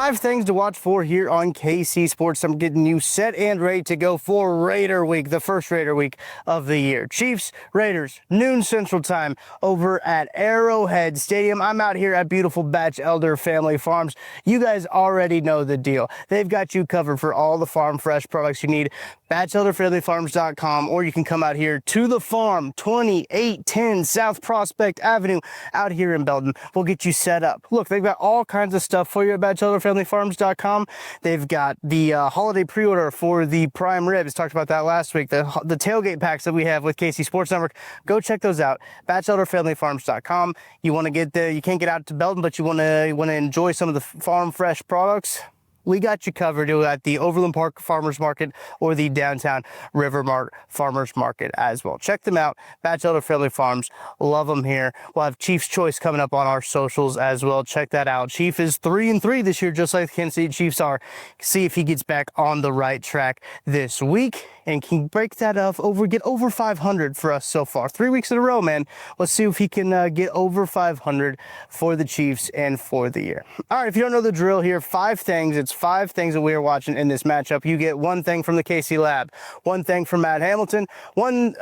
5 things to watch for here on KC Sports. I'm getting you set and ready to go for Raider Week, the first Raider Week of the year. Chiefs, Raiders, noon Central Time over at Arrowhead Stadium. I'm out here at beautiful Batchelder Family Farms. You guys already know the deal. They've got you covered for all the farm fresh products you need. BatchelderFamilyFarms.com, or you can come out here to the farm, 2810 South Prospect Avenue, out here in Belton. We'll get you set up. Look, they've got all kinds of stuff for you at BatchelderFamilyFarms.com. They've got the holiday pre-order for the prime ribs. Talked about that last week. The tailgate packs that we have with KC Sports Network. Go check those out. BatchelderFamilyFarms.com. You want to get there? You can't get out to Belton, but you want to enjoy some of the farm fresh products. We got you covered at the Overland Park Farmers Market or the downtown Rivermark Farmers Market as well. Check them out. Batchelder Family Farms. Love them here. We'll have Chief's Choice coming up on our socials as well. Check that out. Chief is 3-3 this year, just like the Kansas City Chiefs are. See if he gets back on the right track this week and can break that up get over 500 for us so far. 3 weeks in a row, man. Let's see if he can get over 500 for the Chiefs and for the year. All right, if you don't know the drill here, 5 things. It's 5 things that we are watching in this matchup. You get 1 thing from the KC Lab, 1 thing from Matt Hamilton, 1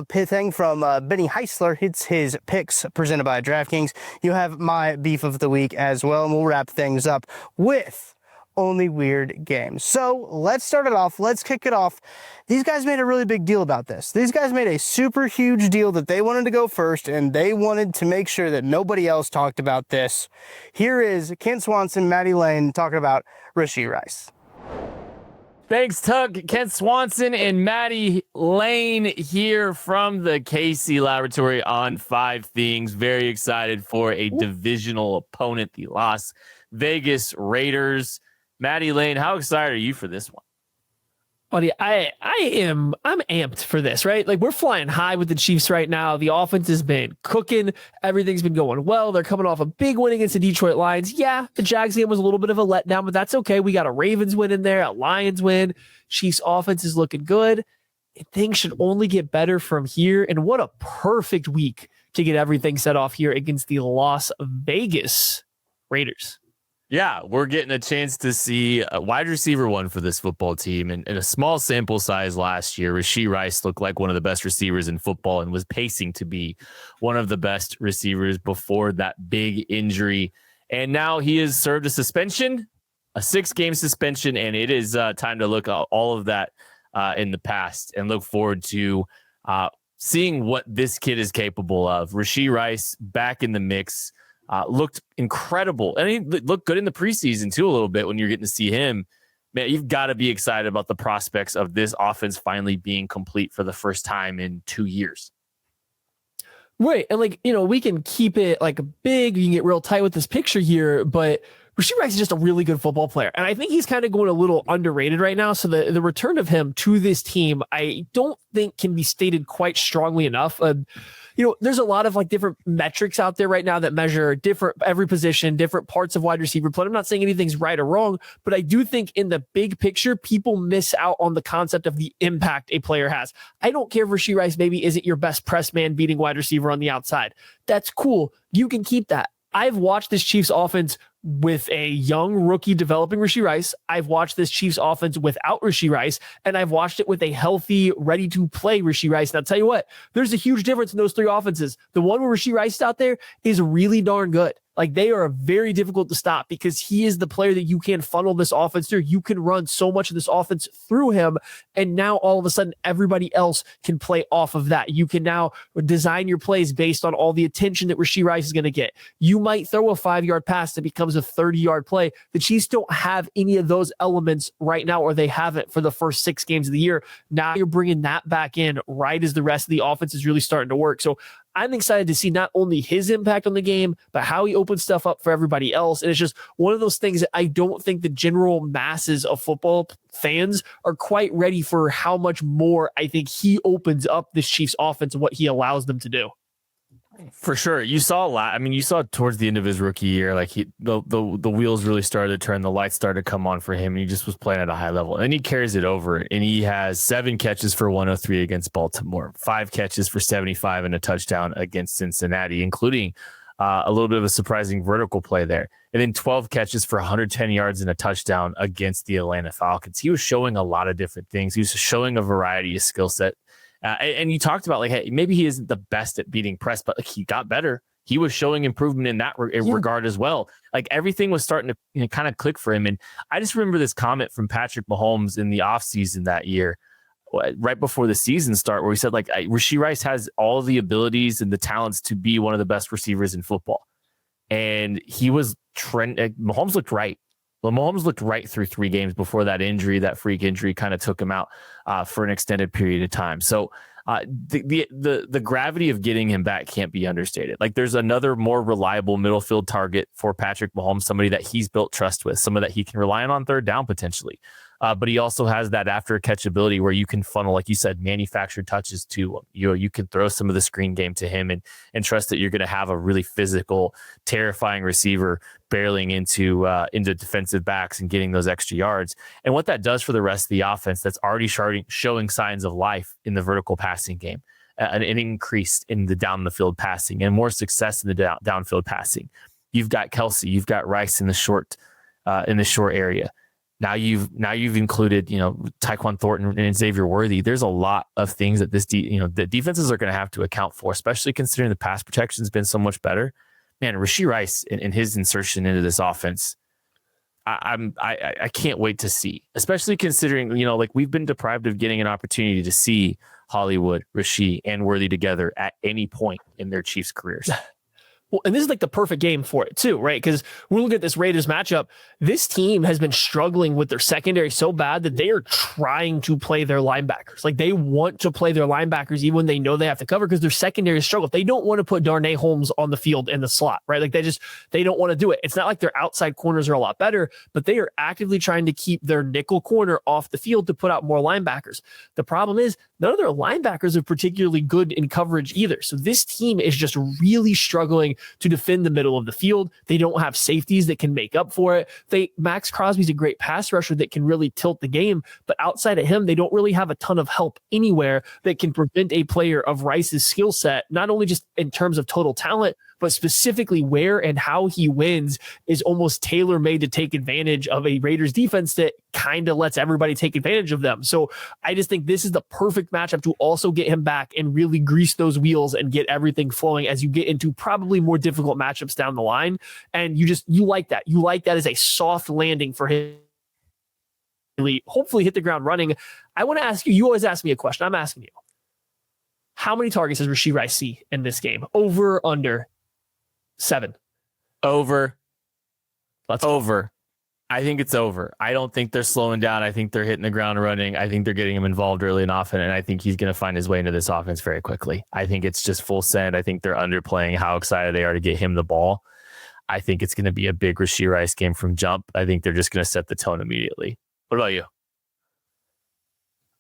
thing from Benny Heisler. It's his picks presented by DraftKings. You have my beef of the week as well, and we'll wrap things up with only weird games. So let's start it off. Let's kick it off. These guys made a really big deal about this. These guys made a super huge deal that they wanted to go first, and they wanted to make sure that nobody else talked about this. Here is Kent Swanson, Matty Lane talking about Rashee Rice. Thanks, Tuck. Kent Swanson and Matty Lane here from the KC Laboratory on 5 things. Very excited for a divisional opponent, the Las Vegas Raiders. Matty Lane, how excited are you for this one? Buddy, I'm amped for this, right? Like, we're flying high with the Chiefs right now. The offense has been cooking. Everything's been going well. They're coming off a big win against the Detroit Lions. Yeah, the Jags game was a little bit of a letdown, but that's okay. We got a Ravens win in there, a Lions win. Chiefs offense is looking good. And things should only get better from here. And what a perfect week to get everything set off here against the Las Vegas Raiders. Yeah, we're getting a chance to see a wide receiver 1 for this football team. And in a small sample size last year, Rashee Rice looked like one of the best receivers in football and was pacing to be one of the best receivers before that big injury. And now he has served a suspension, a 6-game suspension, and it is time to look at all of that in the past and look forward to seeing what this kid is capable of. Rashee Rice back in the mix. Looked incredible. And he looked good in the preseason, too, a little bit when you're getting to see him. Man, you've got to be excited about the prospects of this offense finally being complete for the first time in 2 years. Right. And, we can keep it, big. You can get real tight with this picture here, but Rashee Rice is just a really good football player. And I think he's kind of going a little underrated right now. So the return of him to this team, I don't think can be stated quite strongly enough. There's a lot of different metrics out there right now that measure every position, different parts of wide receiver play. I'm not saying anything's right or wrong, but I do think in the big picture, people miss out on the concept of the impact a player has. I don't care if Rashee Rice maybe isn't your best press man beating wide receiver on the outside. That's cool. You can keep that. I've watched this Chiefs offense with a young rookie developing Rashee Rice. I've watched this Chiefs offense without Rashee Rice, and I've watched it with a healthy, ready-to-play Rashee Rice. And I'll tell you what, there's a huge difference in those 3 offenses. The one where Rashee Rice is out there is really darn good. They are very difficult to stop because he is the player that you can funnel this offense through. You can run so much of this offense through him, and now all of a sudden everybody else can play off of that. You can now design your plays based on all the attention that Rashee Rice is going to get. You might throw a 5-yard pass that becomes a 30-yard play. The Chiefs don't have any of those elements right now, or they haven't for the first 6 games of the year. Now you're bringing that back in right as the rest of the offense is really starting to work. So I'm excited to see not only his impact on the game, but how he opens stuff up for everybody else. And it's just one of those things that I don't think the general masses of football fans are quite ready for how much more I think he opens up this Chiefs offense and what he allows them to do. For sure. You saw you saw towards the end of his rookie year, the wheels really started to turn, the lights started to come on for him, and he just was playing at a high level. And he carries it over, and he has 7 catches for 103 against Baltimore, 5 catches for 75 and a touchdown against Cincinnati, including A little bit of a surprising vertical play there. And then 12 catches for 110 yards and a touchdown against the Atlanta Falcons. He was showing a lot of different things. He was showing a variety of skill set. And you talked about, like, hey, maybe he isn't the best at beating press, but like, he got better. He was showing improvement in that regard as well. Like, everything was starting to kind of click for him. And I just remember this comment from Patrick Mahomes in the offseason that year, right before the season start, where he said, like, Rashee Rice has all the abilities and the talents to be one of the best receivers in football. And he was Mahomes looked right. Well, Mahomes looked right through 3 games before that injury, that freak injury, kind of took him out for an extended period of time. So the gravity of getting him back can't be understated. Like, there's another more reliable middle field target for Patrick Mahomes, somebody that he's built trust with, someone that he can rely on third down potentially. But he also has that after catch ability where you can funnel, like you said, manufactured touches to him. You can throw some of the screen game to him and trust that you're going to have a really physical, terrifying receiver barreling into defensive backs and getting those extra yards. And what that does for the rest of the offense that's already showing signs of life in the vertical passing game, an increase in the down the field passing and more success in the downfield passing. You've got Kelsey, you've got Rice in the short area. Now you've included, Tyquan Thornton and Xavier Worthy. There's a lot of things that the defenses are going to have to account for, especially considering the pass protection has been so much better. Man, Rashee Rice and his insertion into this offense, I can't wait to see, especially considering, like, we've been deprived of getting an opportunity to see Hollywood, Rashee, and Worthy together at any point in their Chiefs careers. Well, and this is like the perfect game for it too, right? Because when we look at this Raiders matchup, this team has been struggling with their secondary so bad that they are trying to play their linebackers. Like, they want to play their linebackers even when they know they have to cover because their secondary struggle. They don't want to put Darnay Holmes on the field in the slot, right? Like, they don't want to do it. It's not like their outside corners are a lot better, but they are actively trying to keep their nickel corner off the field to put out more linebackers. The problem is none of their linebackers are particularly good in coverage either. So this team is just really struggling to defend the middle of the field. They don't have safeties that can make up for it. Max Crosby's a great pass rusher that can really tilt the game, but outside of him, they don't really have a ton of help anywhere that can prevent a player of Rice's skill set, not only just in terms of total talent, but specifically where and how he wins is almost tailor-made to take advantage of a Raiders defense that kind of lets everybody take advantage of them. So I just think this is the perfect matchup to also get him back and really grease those wheels and get everything flowing as you get into probably more difficult matchups down the line. And you like that. You like that as a soft landing for him. Hopefully hit the ground running. I want to ask you, you always ask me a question. I'm asking you, how many targets does Rashee Rice see in this game? Over, under? 7. Over. Let's go. Over. I think it's over. I don't think they're slowing down. I think they're hitting the ground running. I think they're getting him involved early and often, and I think he's going to find his way into this offense very quickly. I think it's just full send. I think they're underplaying how excited they are to get him the ball. I think it's going to be a big Rashee Rice game from jump. I think they're just going to set the tone immediately. What about you?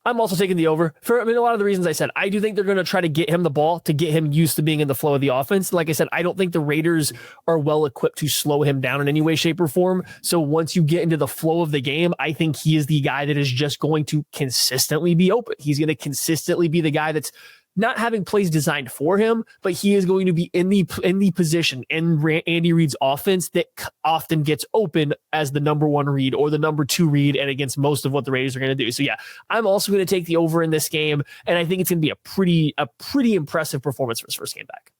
I'm also taking the over for, a lot of the reasons I said. I do think they're going to try to get him the ball to get him used to being in the flow of the offense. Like I said, I don't think the Raiders are well equipped to slow him down in any way, shape, or form. So once you get into the flow of the game, I think he is the guy that is just going to consistently be open. He's going to consistently be the guy that's not having plays designed for him, but he is going to be in the position in Andy Reid's offense that often gets open as the number 1 read or the number 2 read, and against most of what the Raiders are going to do. So yeah, I'm also going to take the over in this game, and I think it's going to be a pretty impressive performance for his first game back.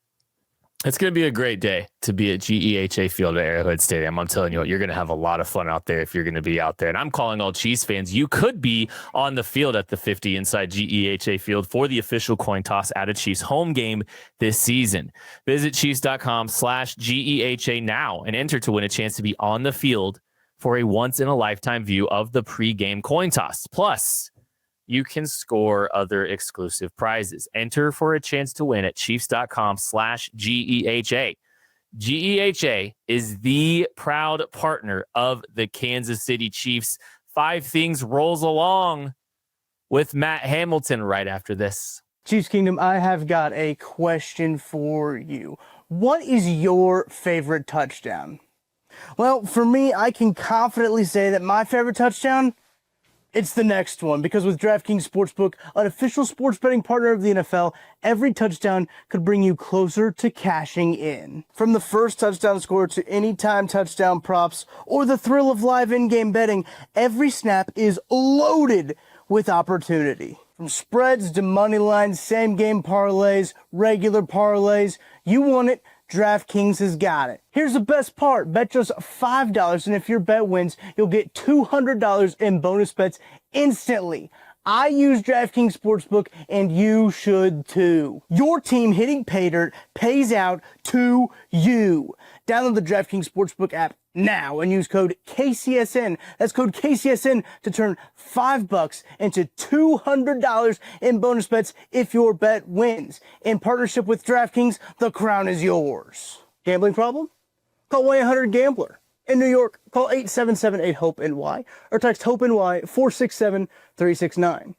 It's going to be a great day to be at GEHA Field at Arrowhead Stadium. I'm telling you what, you're going to have a lot of fun out there if you're going to be out there. And I'm calling all Chiefs fans. You could be on the field at the 50 inside GEHA Field for the official coin toss at a Chiefs home game this season. Visit Chiefs.com/GEHA now and enter to win a chance to be on the field for a once-in-a-lifetime view of the pregame coin toss. Plus, you can score other exclusive prizes. Enter for a chance to win at Chiefs.com/GEHA. GEHA is the proud partner of the Kansas City Chiefs. 5 Things rolls along with Matt Hamilton right after this. Chiefs Kingdom, I have got a question for you. What is your favorite touchdown? Well, for me, I can confidently say that my favorite touchdown, It's the next one, because with DraftKings Sportsbook, an official sports betting partner of the NFL, every touchdown could bring you closer to cashing in. From the first touchdown score to anytime touchdown props or the thrill of live in-game betting, every snap is loaded with opportunity. From spreads to money lines, same-game parlays, regular parlays, you want it, DraftKings has got it. Here's the best part. Bet just $5, and if your bet wins, you'll get $200 in bonus bets instantly. I use DraftKings Sportsbook, and you should too. Your team hitting pay dirt pays out to you. Download the DraftKings Sportsbook app now and use code KCSN. That's code KCSN to turn $5 into $200 in bonus bets if your bet wins. In partnership with DraftKings, the crown is yours. Gambling problem? Call 1-800-GAMBLER. In New York, call 877-8-HOPE-NY or text HOPE-NY 467-369.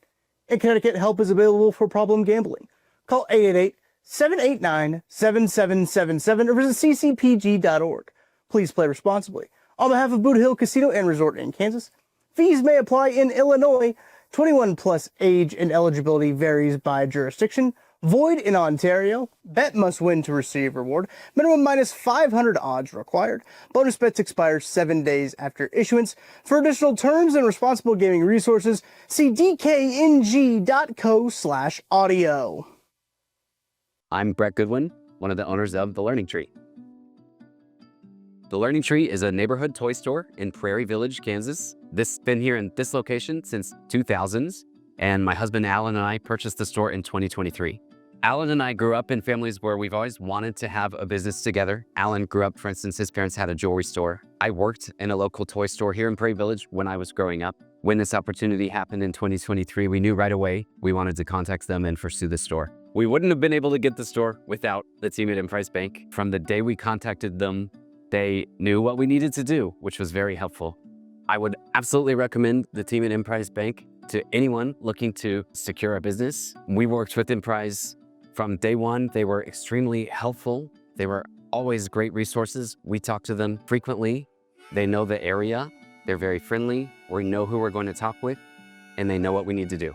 In Connecticut, help is available for problem gambling. Call 888-789-7777 or visit ccpg.org. Please play responsibly. On behalf of Boot Hill Casino and Resort in Kansas, fees may apply in Illinois. 21 plus age and eligibility varies by jurisdiction. Void in Ontario. Bet must win to receive reward. Minimum minus 500 odds required. Bonus bets expire 7 days after issuance. For additional terms and responsible gaming resources, see dkng.co/audio. I'm Brett Goodwin, one of the owners of The Learning Tree. The Learning Tree is a neighborhood toy store in Prairie Village, Kansas. This has been here in this location since 2000s, and my husband Alan and I purchased the store in 2023. Alan and I grew up in families where we've always wanted to have a business together. Alan grew up, for instance, his parents had a jewelry store. I worked in a local toy store here in Prairie Village when I was growing up. When this opportunity happened in 2023, we knew right away we wanted to contact them and pursue the store. We wouldn't have been able to get the store without the team at Emprise Bank. From the day we contacted them, they knew what we needed to do, which was very helpful. I would absolutely recommend the team at Emprise Bank to anyone looking to secure a business. We worked with Emprise from day one. They were extremely helpful. They were always great resources. We talk to them frequently. They know the area. They're very friendly. We know who we're going to talk with, and they know what we need to do.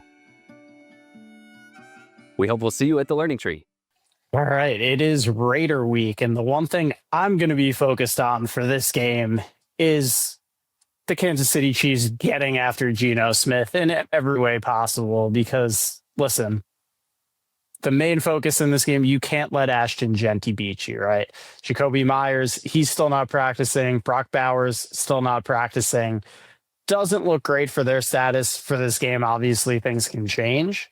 We hope we'll see you at the Learning Tree. All right, it is Raider week, and the one thing I'm going to be focused on for this game is the Kansas City Chiefs getting after Geno Smith in every way possible, because, listen, the main focus in this game, you can't let Ashton Genty beat you, right? Jacoby Myers, he's still not practicing. Brock Bowers, still not practicing. Doesn't look great for their status for this game. Obviously, things can change.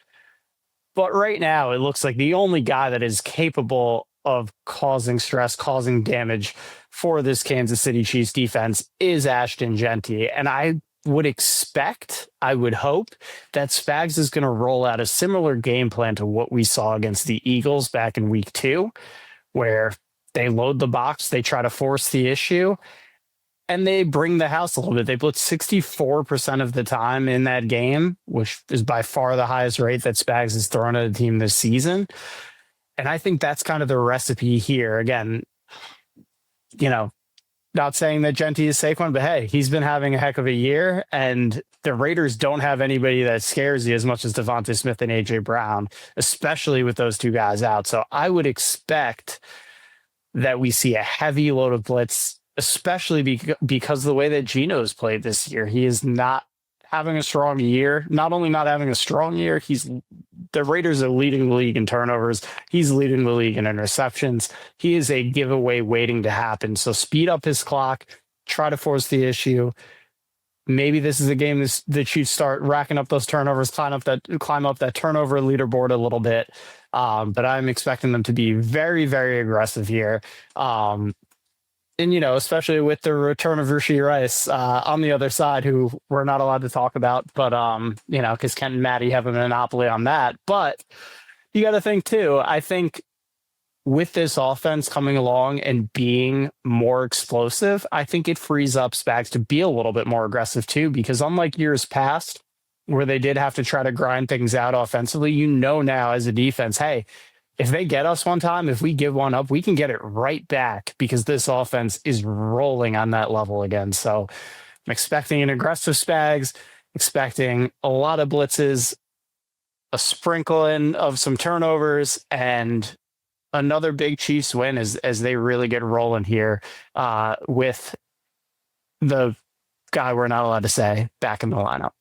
But right now, it looks like the only guy that is capable of causing stress, causing damage for this Kansas City Chiefs defense is Ashton Genty. And I would expect, I would hope, that Spags is going to roll out a similar game plan to what we saw against the Eagles back in week 2, where they load the box, they try to force the issue, and they bring the house a little bit. They blitz 64% of the time in that game, which is by far the highest rate that Spags has thrown at a team this season. And I think that's kind of the recipe here. Again, not saying that Genty is Saquon, but hey, he's been having a heck of a year, and the Raiders don't have anybody that scares you as much as Devontae Smith and A.J. Brown, especially with those two guys out. So I would expect that we see a heavy load of blitz, especially because of the way that Geno's played this year. He is not having a strong year. Not only not having a strong year, the Raiders are leading the league in turnovers. He's leading the league in interceptions. He is a giveaway waiting to happen. So speed up his clock, try to force the issue. Maybe this is a game that you start racking up those turnovers, climb up that turnover leaderboard a little bit. But I'm expecting them to be very, very aggressive here. And, especially with the return of Rashee Rice on the other side, who we're not allowed to talk about, but, because Kent and Matty have a monopoly on that. But you got to think, too, I think with this offense coming along and being more explosive, I think it frees up Spags to be a little bit more aggressive, too, because unlike years past where they did have to try to grind things out offensively, now as a defense, hey, if they get us one time, if we give one up, we can get it right back because this offense is rolling on that level again. So I'm expecting an aggressive Spags. expecting a lot of blitzes, a sprinkling of some turnovers, and another big Chiefs win as they really get rolling here with the guy we're not allowed to say back in the lineup.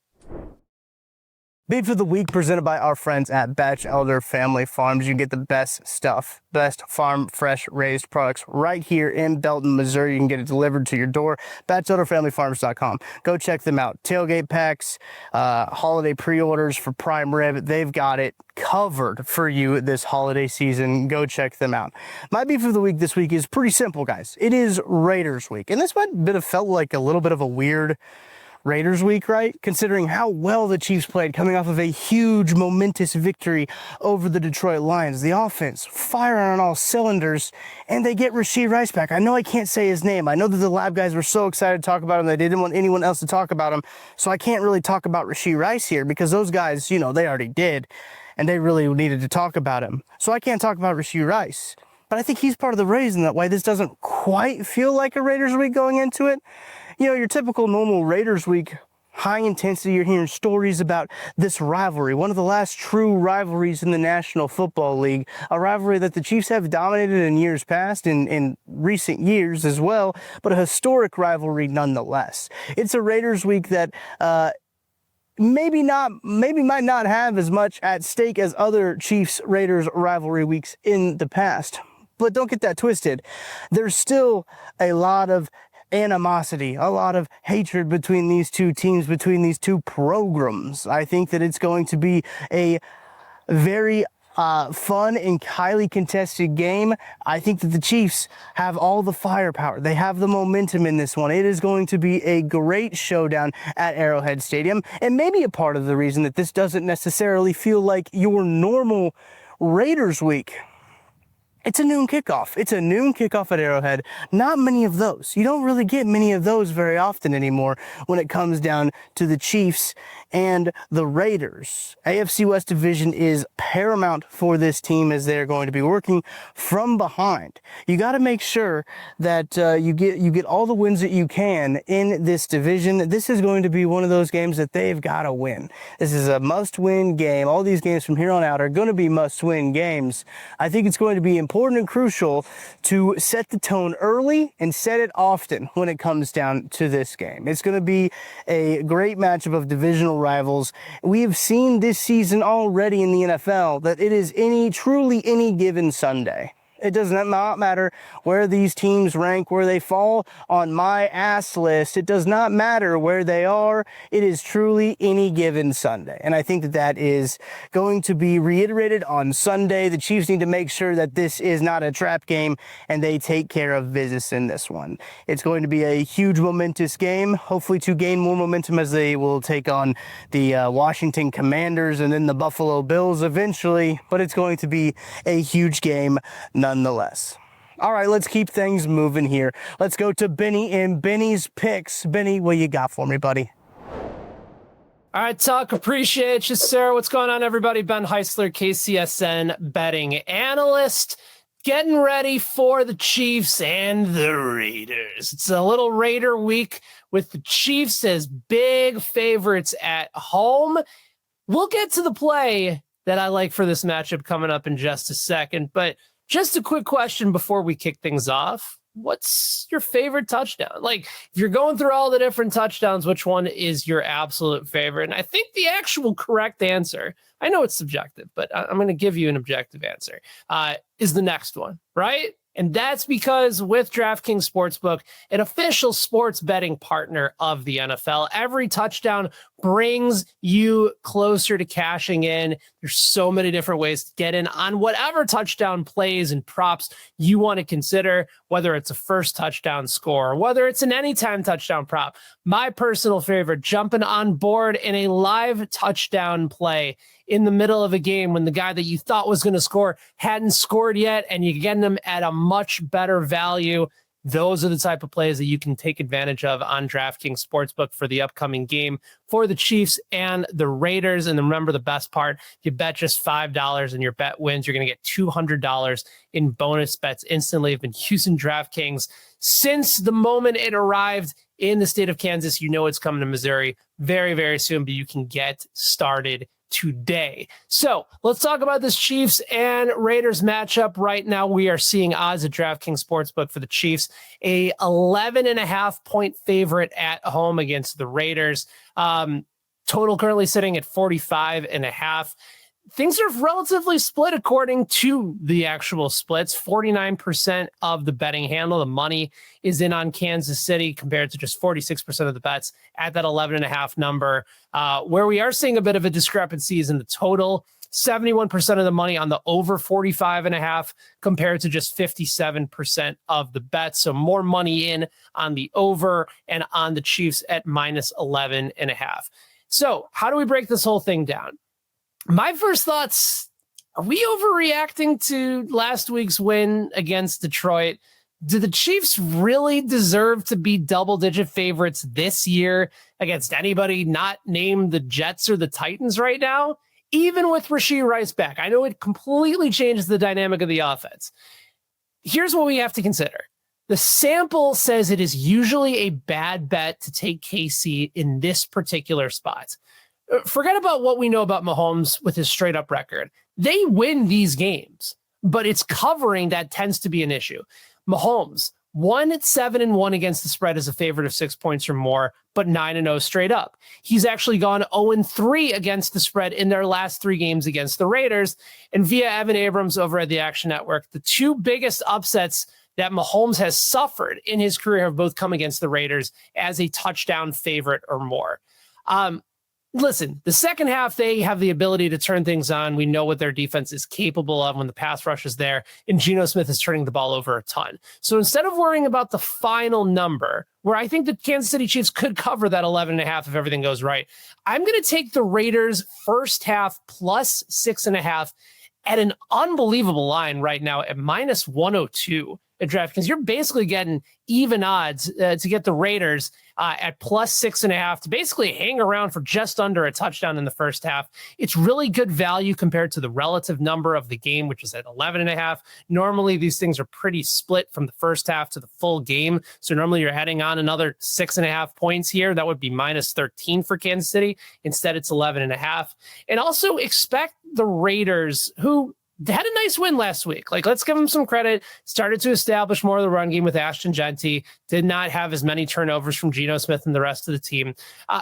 Beef of the Week presented by our friends at Batchelder Family Farms. You get the best stuff, best farm fresh raised products right here in Belton, Missouri. You can get it delivered to your door. BatchelderFamilyFarms.com. Go check them out. Tailgate packs, holiday pre-orders for prime rib. They've got it covered for you this holiday season. Go check them out. My beef of the week this week is pretty simple, guys. It is Raiders week. And this might have felt like a little bit of a weird Raiders week, right? Considering how well the Chiefs played coming off of a huge momentous victory over the Detroit Lions. The offense firing on all cylinders, and they get Rashee Rice back. I know I can't say his name. I know that the lab guys were so excited to talk about him. They didn't want anyone else to talk about him. So I can't really talk about Rashee Rice here because those guys, they already did, and they really needed to talk about him. So I can't talk about Rashee Rice. But I think he's part of the reason that why this doesn't quite feel like a Raiders week going into it. Your typical normal Raiders week, high intensity, you're hearing stories about this rivalry, one of the last true rivalries in the National Football League, a rivalry that the Chiefs have dominated in years past, in recent years as well, but a historic rivalry nonetheless. It's a Raiders week that maybe might not have as much at stake as other Chiefs-Raiders rivalry weeks in the past. But don't get that twisted. There's still a lot of animosity, a lot of hatred between these two teams, between these two programs. I think that it's going to be a very fun and highly contested game. I think that the Chiefs have all the firepower. They have the momentum in this one. It is going to be a great showdown at Arrowhead Stadium, and maybe a part of the reason that this doesn't necessarily feel like your normal Raiders week. It's a noon kickoff. It's a noon kickoff at Arrowhead. Not many of those. You don't really get many of those very often anymore when it comes down to the Chiefs and the Raiders. AFC West Division is paramount for this team as they're going to be working from behind. You got to make sure that you get all the wins that you can in this division. This is going to be one of those games that they've got to win. This is a must-win game. All these games from here on out are going to be must-win games. I think it's going to be important and crucial to set the tone early and set it often when it comes down to this game. It's going to be a great matchup of divisional rivals. We have seen this season already in the NFL that it is truly any given Sunday. It does not matter where these teams rank, where they fall on my ass list. It does not matter where they are. It is truly any given Sunday. And I think that is going to be reiterated on Sunday. The Chiefs need to make sure that this is not a trap game and they take care of business in this one. It's going to be a huge momentous game, hopefully to gain more momentum as they will take on the Washington Commanders and then the Buffalo Bills eventually. But it's going to be a huge game nonetheless. All right, let's keep things moving here. Let's go to Benny and Benny's picks. Benny, what you got for me, buddy? All right, Tuck, appreciate you, sir. What's going on, everybody? Ben Heisler, KCSN betting analyst, getting ready for the Chiefs and the Raiders. It's a little Raider week with the Chiefs as big favorites at home. We'll get to the play that I like for this matchup coming up in just a second, but just a quick question before we kick things off. What's your favorite touchdown? Like, if you're going through all the different touchdowns, which one is your absolute favorite? And I think the actual correct answer, I know it's subjective, but I'm going to give you an objective answer, is the next one, right? And that's because with DraftKings Sportsbook, an official sports betting partner of the NFL, every touchdown brings you closer to cashing in. There's so many different ways to get in on whatever touchdown plays and props you want to consider, whether it's a first touchdown score, whether it's an anytime touchdown prop. My personal favorite, jumping on board in a live touchdown play in the middle of a game when the guy that you thought was going to score hadn't scored yet, and you're getting them at a much better value. Those are the type of plays that you can take advantage of on DraftKings Sportsbook for the upcoming game for the Chiefs and the Raiders. And then remember the best part, you bet just $5 and your bet wins. You're going to get $200 in bonus bets instantly. I've been using DraftKings since the moment it arrived in the state of Kansas. You know it's coming to Missouri very, very soon, but you can get started today. So let's talk about this Chiefs and Raiders matchup right now. We are seeing odds at DraftKings Sportsbook for the Chiefs, a 11.5 point favorite at home against the Raiders. Total currently sitting at 45.5. Things are relatively split according to the actual splits. 49% of the betting handle, the money is in on Kansas City compared to just 46% of the bets at that 11.5 number. Where we are seeing a bit of a discrepancy is in the total. 71% of the money on the over 45.5 compared to just 57% of the bets. So more money in on the over and on the Chiefs at minus 11.5. So how do we break this whole thing down? My first thoughts, are we overreacting to last week's win against Detroit? Do the Chiefs really deserve to be double-digit favorites this year against anybody not named the Jets or the Titans right now? Even with Rashee Rice back, I know it completely changes the dynamic of the offense. Here's what we have to consider. The sample says it is usually a bad bet to take KC in this particular spot. Forget about what we know about Mahomes with his straight up record. They win these games, but it's covering that tends to be an issue. Mahomes, 1-7-1 against the spread as a favorite of 6 points or more, but 9-0 straight up. He's actually gone 0-3 against the spread in their last 3 games against the Raiders. And via Evan Abrams over at the Action Network, the 2 biggest upsets that Mahomes has suffered in his career have both come against the Raiders as a touchdown favorite or more. Listen, the second half, they have the ability to turn things on. We know what their defense is capable of when the pass rush is there, and Geno Smith is turning the ball over a ton. So instead of worrying about the final number, where I think the Kansas City Chiefs could cover that 11.5 if everything goes right, I'm going to take the Raiders first half plus 6.5 at an unbelievable line right now at minus 102 at DraftKings. You're basically getting even odds to get the Raiders at plus 6.5 to basically hang around for just under a touchdown in the first half. It's really good value compared to the relative number of the game, which is at 11.5. Normally, these things are pretty split from the first half to the full game. So normally you're adding on another 6.5 points here. That would be minus 13 for Kansas City. Instead, it's 11.5. And also expect the Raiders, who had a nice win last week. Like, let's give them some credit. Started to establish more of the run game with Ashton Genty. Did not have as many turnovers from Geno Smith and the rest of the team.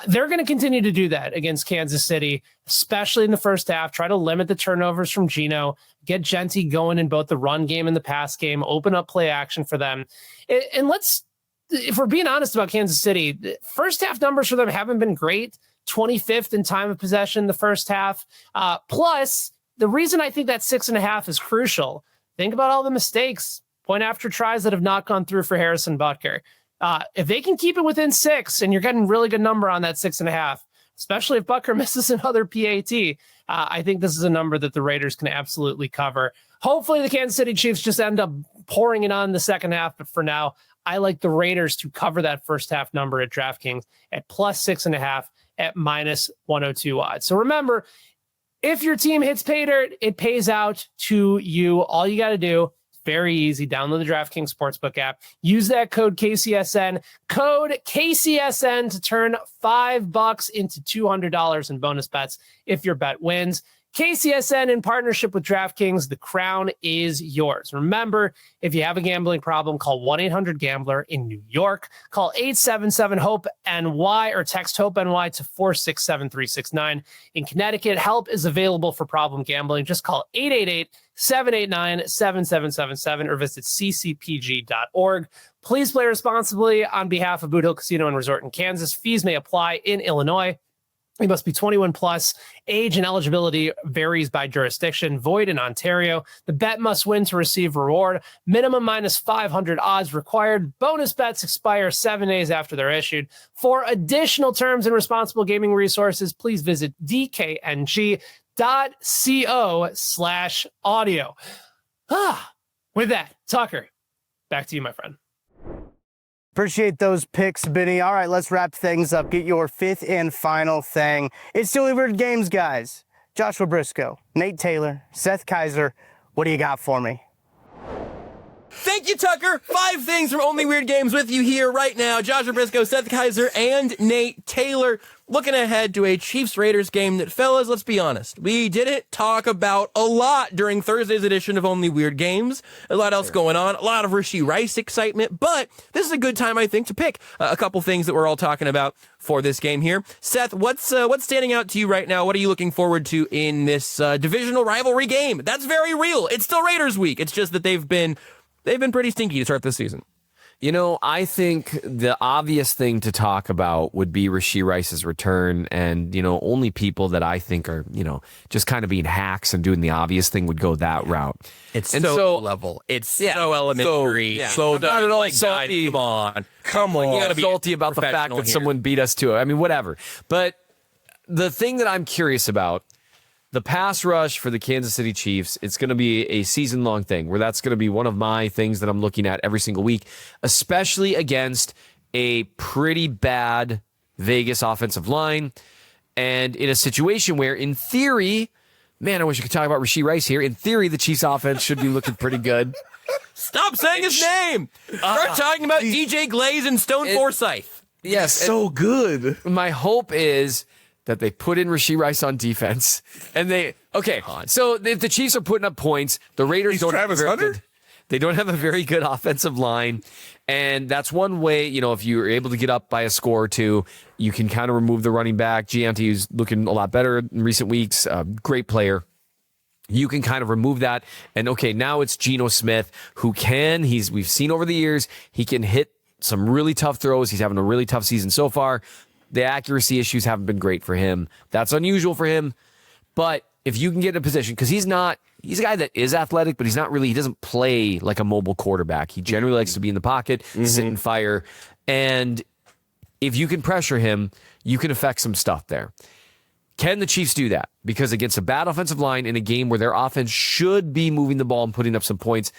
They're going to continue to do that against Kansas City, especially in the first half. Try to limit the turnovers from Geno. Get Genty going in both the run game and the pass game. Open up play action for them. And if we're being honest about Kansas City, the first half numbers for them haven't been great. 25th in time of possession the first half. Plus, the reason I think that 6.5 is crucial, think about all the mistakes, point after tries that have not gone through for Harrison Butker. If they can keep it within 6 and you're getting a really good number on that 6.5, especially if Butker misses another PAT, I think this is a number that the Raiders can absolutely cover. Hopefully the Kansas City Chiefs just end up pouring it on the second half. But for now, I like the Raiders to cover that first half number at DraftKings at plus 6.5 at minus 102 odds. So remember, if your team hits pay dirt, it pays out to you. All you got to do, very easy, download the DraftKings Sportsbook app. Use that code KCSN, to turn $5 into $200 in bonus bets if your bet wins. KCSN in partnership with DraftKings, the crown is yours. Remember, if you have a gambling problem, call 1-800-GAMBLER in New York. Call 877-HOPE-NY or text HOPE-NY to 467-369. In Connecticut, help is available for problem gambling. Just call 888-789-7777 or visit ccpg.org. Please play responsibly on behalf of Boot Hill Casino and Resort in Kansas. Fees may apply in Illinois. You must be 21 plus. Age and eligibility varies by jurisdiction. Void in Ontario. The bet must win to receive reward. Minimum minus 500 odds required. Bonus bets expire 7 days after they're issued. For additional terms and responsible gaming resources, please visit dkng.co/audio. With that, Tucker, back to you, my friend. Appreciate those picks, Benny. All right, let's wrap things up. Get your fifth and final thing. It's still weird games, guys. Joshua Briscoe, Nate Taylor, Seth Kaiser. What do you got for me? Thank you, Tucker. 5 things from Only Weird Games with you here right now. Joshua Briscoe, Seth Kaiser, and Nate Taylor. Looking ahead to a Chiefs-Raiders game that, fellas, let's be honest, we didn't talk about a lot during Thursday's edition of Only Weird Games. A lot else going on, a lot of Rashee Rice excitement, but this is a good time, I think, to pick a couple things that we're all talking about for this game here. Seth, what's standing out to you right now? What are you looking forward to in this divisional rivalry game? That's very real. It's still Raiders week. It's just that they've been pretty stinky to start this season. You know, I think the obvious thing to talk about would be Rashee Rice's return. And, you know, only people that I think are, you know, just kind of being hacks and doing the obvious thing would go that route. It's and so level. It's so elementary. So not at all like, salty. Guys, come on. You got to be salty about the fact that someone beat us to it. I mean, whatever. But the thing that I'm curious about, the pass rush for the Kansas City Chiefs, it's going to be a season-long thing where that's going to be one of my things that I'm looking at every single week, especially against a pretty bad Vegas offensive line and in a situation where, in theory, man, I wish I could talk about Rashee Rice here. In theory, the Chiefs offense should be looking pretty good. Stop saying his name. Start talking about DJ Glaze and Stone Forsythe. Yes. So good. My hope is that they put in Rashee Rice on defense, and so if the Chiefs are putting up points, the Raiders don't have they don't have a very good offensive line, and that's one way, you know, if you're able to get up by a score or two, you can kind of remove the running back. Gianti is looking a lot better in recent weeks, great player. You can kind of remove that, and now it's Geno Smith, who we've seen over the years, he can hit some really tough throws. He's having a really tough season so far. The accuracy issues haven't been great for him. That's unusual for him. But if you can get in a position, because he's a guy that is athletic, but he doesn't play like a mobile quarterback. He generally likes to be in the pocket, sit and fire. And if you can pressure him, you can affect some stuff there. Can the Chiefs do that? Because against a bad offensive line in a game where their offense should be moving the ball and putting up some points,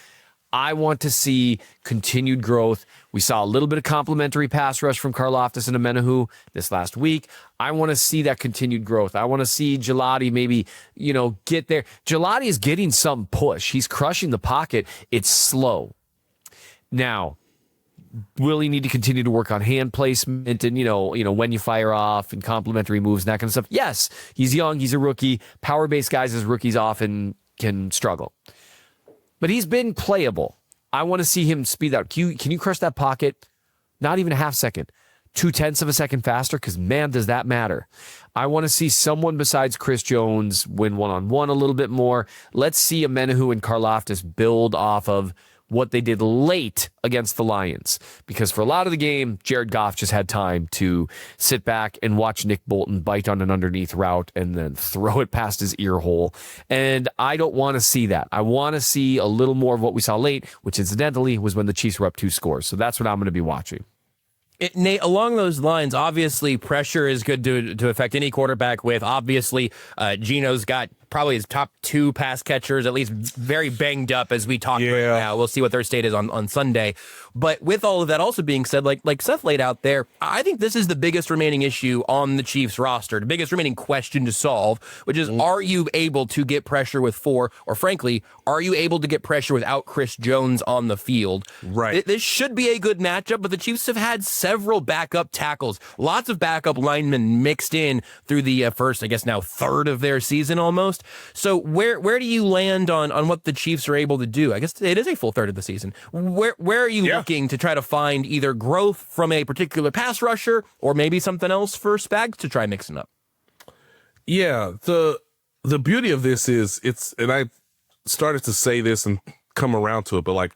I want to see continued growth. We saw a little bit of complimentary pass rush from Karlaftis and Amenahu this last week. I want to see that continued growth. I want to see Gelati maybe, get there. Gelati is getting some push. He's crushing the pocket. It's slow. Now, will he need to continue to work on hand placement and, when you fire off and complimentary moves and that kind of stuff? Yes, he's young. He's a rookie. Power-based guys as rookies often can struggle. But he's been playable. I want to see him speed out. Can you crush that pocket? Not even a half second. 0.2 of a second faster? Because, man, does that matter. I want to see someone besides Chris Jones win one-on-one a little bit more. Let's see Amenahu and Karlaftis build off of what they did late against the Lions. Because for a lot of the game, Jared Goff just had time to sit back and watch Nick Bolton bite on an underneath route and then throw it past his ear hole. And I don't want to see that. I want to see a little more of what we saw late, which incidentally was when the Chiefs were up 2 scores. So that's what I'm going to be watching. Nate, along those lines, obviously pressure is good to affect any quarterback with. Obviously, Geno's got probably his top 2 pass catchers, at least very banged up as we talk right now. We'll see what their state is on Sunday. But with all of that also being said, like Seth laid out there, I think this is the biggest remaining issue on the Chiefs roster, the biggest remaining question to solve, which is, are you able to get pressure with 4, or frankly, are you able to get pressure without Chris Jones on the field? Right. This should be a good matchup, but the Chiefs have had several backup tackles, lots of backup linemen mixed in through the first, I guess now third of their season almost. So where do you land on what the Chiefs are able to do? I guess it is a full third of the season. Where are you looking to try to find either growth from a particular pass rusher or maybe something else for Spags to try mixing up? Yeah, the beauty of this is and I started to say this and come around to it, but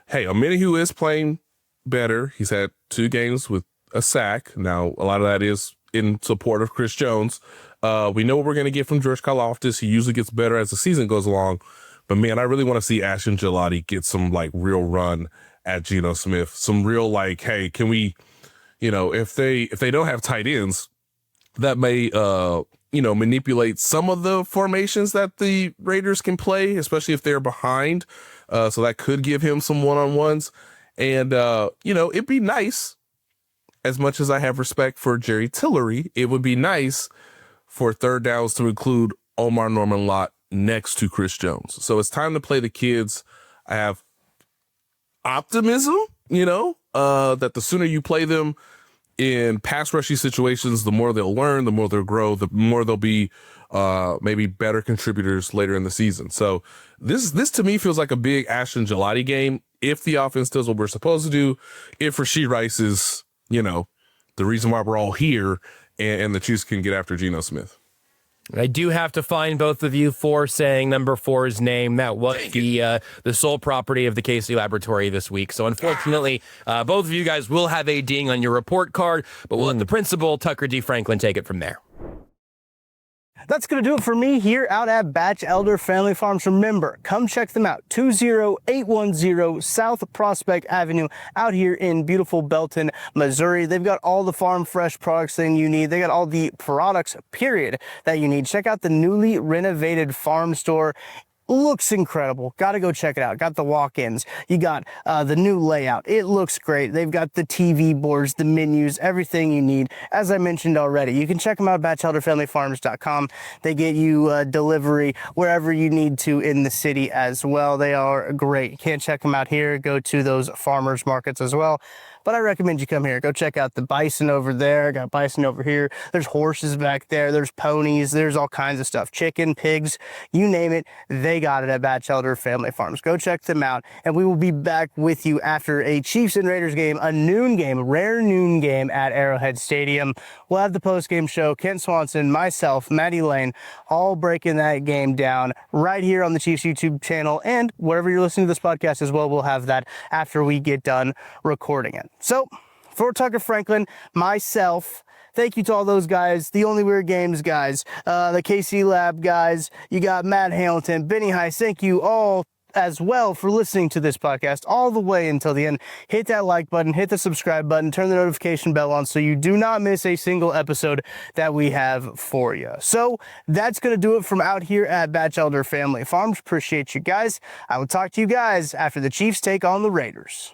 hey, Amenahu is playing better. He's had 2 games with a sack. Now, a lot of that is in support of Chris Jones. We know what we're going to get from George Karlaftis. He usually gets better as the season goes along. But, man, I really want to see Ashton Gelati get some, real run at Geno Smith. Some real, hey, can we, if they don't have tight ends, that may, manipulate some of the formations that the Raiders can play, especially if they're behind. So that could give him some one-on-ones. And, it'd be nice, as much as I have respect for Jerry Tillery, it would be nice for third downs to include Omar Norman Lott next to Chris Jones. So it's time to play the kids. I have optimism, that the sooner you play them in pass rushing situations, the more they'll learn, the more they'll grow, the more they'll be maybe better contributors later in the season. So this to me feels like a big Ashton Gelati game. If the offense does what we're supposed to do, if Rashee Rice is, the reason why we're all here, and the Chiefs can get after Geno Smith. I do have to find both of you for saying number 4's name. That was the sole property of the KC Laboratory this week. So unfortunately, both of you guys will have a ding on your report card, but we'll let the principal, Tucker D. Franklin, take it from there. That's going to do it for me here out at Batch Elder Family Farms. Remember, come check them out. 20810 South Prospect Avenue out here in beautiful Belton, Missouri. They've got all the farm fresh products that you need. They got all the products, period, that you need. Check out the newly renovated farm store. Looks incredible. Got to go check it out. Got the walk-ins. You got the new layout. It looks great. They've got the TV boards, the menus, everything you need. As I mentioned already, you can check them out at batchelderfamilyfarms.com. They get you delivery wherever you need to in the city as well. They are great. You can't check them out here. Go to those farmers markets as well. But I recommend you come here. Go check out the bison over there. Got bison over here. There's horses back there. There's ponies. There's all kinds of stuff. Chicken, pigs, you name it. They got it at Batchelder Family Farms. Go check them out. And we will be back with you after a Chiefs and Raiders game, a noon game, a rare noon game at Arrowhead Stadium. We'll have the post-game show. Kent Swanson, myself, Maddie Lane, all breaking that game down right here on the Chiefs YouTube channel. And wherever you're listening to this podcast as well, we'll have that after we get done recording it. So, for Tucker Franklin, myself, thank you to all those guys, the Only Weird Games guys, the KC Lab guys, you got Matt Hamilton, Benny Heiss. Thank you all as well for listening to this podcast all the way until the end. Hit that like button, hit the subscribe button, turn the notification bell on so you do not miss a single episode that we have for you. So that's going to do it from out here at Batchelder Family Farms. Appreciate you guys. I will talk to you guys after the Chiefs take on the Raiders.